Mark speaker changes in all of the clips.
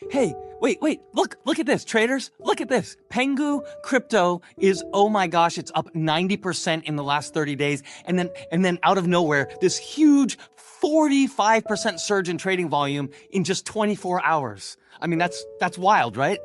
Speaker 1: hey, wait, look at this, traders, look at this. Pengu crypto is, oh my gosh, it's up 90% in the last 30 days. And then out of nowhere, this huge 45% surge in trading volume in just 24 hours. I mean, that's wild, right?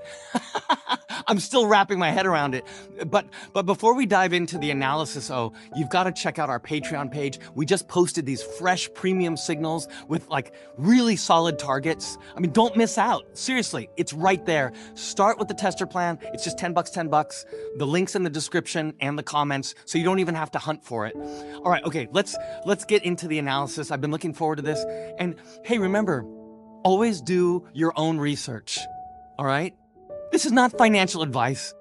Speaker 1: I'm still wrapping my head around it. But before we dive into the analysis, you've got to check out our Patreon page. We just posted these fresh premium signals with like really solid targets. I mean, don't miss out. Seriously, it's right there. Start with the tester plan. It's just $10. The link's in the description and the comments, so you don't even have to hunt for it. All right, okay, let's get into the analysis. I've been looking forward to this. And hey, remember, always do your own research, all right? This is not financial advice.